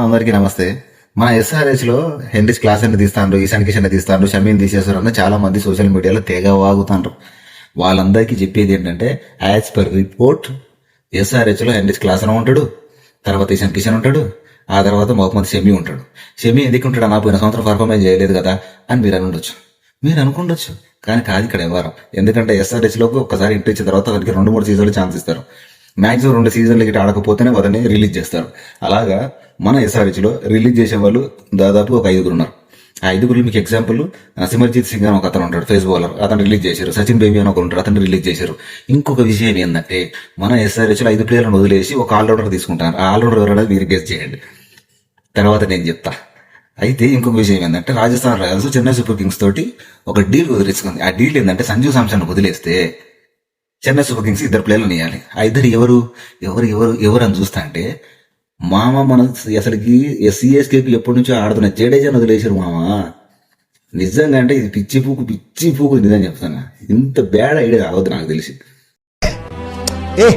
అందరికీ నమస్తే. మన ఎస్ఆర్హెచ్ లో హెన్రిచ్ క్లాస్ అని తీస్తాండ్రు, ఈశాన్ కిషన్ తీస్తాండ్రు, షమీన్ తీసేస్తారు అని చాలా మంది సోషల్ మీడియాలో తెగ వాగుతాండ్రు. వాళ్ళందరికీ చెప్పేది ఏంటంటే, యాజ్ పర్ రిపోర్ట్ ఎస్ఆర్హెచ్ లో హెన్రిచ్ క్లాస్ అని ఉంటాడు, తర్వాత ఈశాన్ కిషన్ ఉంటాడు, ఆ తర్వాత మొహమ్మద్ షమీ ఉంటాడు. షమీ ఎందుకు ఉంటాడు, నా పోయిన సంవత్సరం పర్ఫార్మెన్స్ చేయలేదు కదా అని మీరు అనుండొచ్చు. మీరు అనుకుండొచ్చు, కానీ కాదు ఇక్కడ వ్యవహారం. ఎందుకంటే ఎస్ఆర్హెచ్ లోకి ఒక్కసారి ఎంట్రీ ఇచ్చిన తర్వాత వారికి 2-3 సీజన్లు ఛాన్స్ ఇస్తారు. మాక్సిమం 2 సీజన్లకి ఆడకపోతేనే వారిని రిలీజ్ చేస్తారు. అలాగా మన ఎస్ఆర్హెచ్ లో రిలీజ్ చేసే వాళ్ళు దాదాపు ఒక 5 ఉన్నారు. ఆ 5 మీకు ఎగ్జాంపుల్, సిమర్జిత్ సింగ్ అని ఒక అతను ఉంటాడు, ఫేస్ బౌలర్, అతను రిలీజ్ చేశారు. సచిన్ బేబీ అని ఒకరు ఉంటారు, అతను రిలీజ్ చేశారు. ఇంకొక విషయం ఏంటంటే, మన ఎస్ఆర్హెచ్ లో 5 ప్లేయర్లను వదిలేసి ఒక ఆల్రౌండర్ తీసుకుంటారు. ఆ ఆల్రౌండర్ ఎవరైనా మీరు గెస్ చేయండి, తర్వాత నేను చెప్తా. అయితే ఇంకొక విషయం ఏంటంటే, Rajasthan Royals Chennai super Kings తోటి ఒక డీల్ వదిలేసుకుంది. ఆ డీల్ ఏంటంటే, సంజు శాంసన్ వదిలేస్తే చెన్నై సూపర్ కింగ్స్ 2 ప్లేయర్లను ఇవ్వాలి. ఆ 2 ఎవరు ఎవరు ఎవరు ఎవరు అని చూస్తా అంటే, మామ మన అసలుకి సిఎస్కేకి ఎప్పటి నుంచో ఆడుతున్న జడేజాని వదిలేశారు మామ. నిజంగా అంటే ఇది పిచ్చి పూకు నిజం చెప్తాను. ఇంత బ్యాడ్ ఐడియా కావద్దు నాకు తెలిసి. ఏ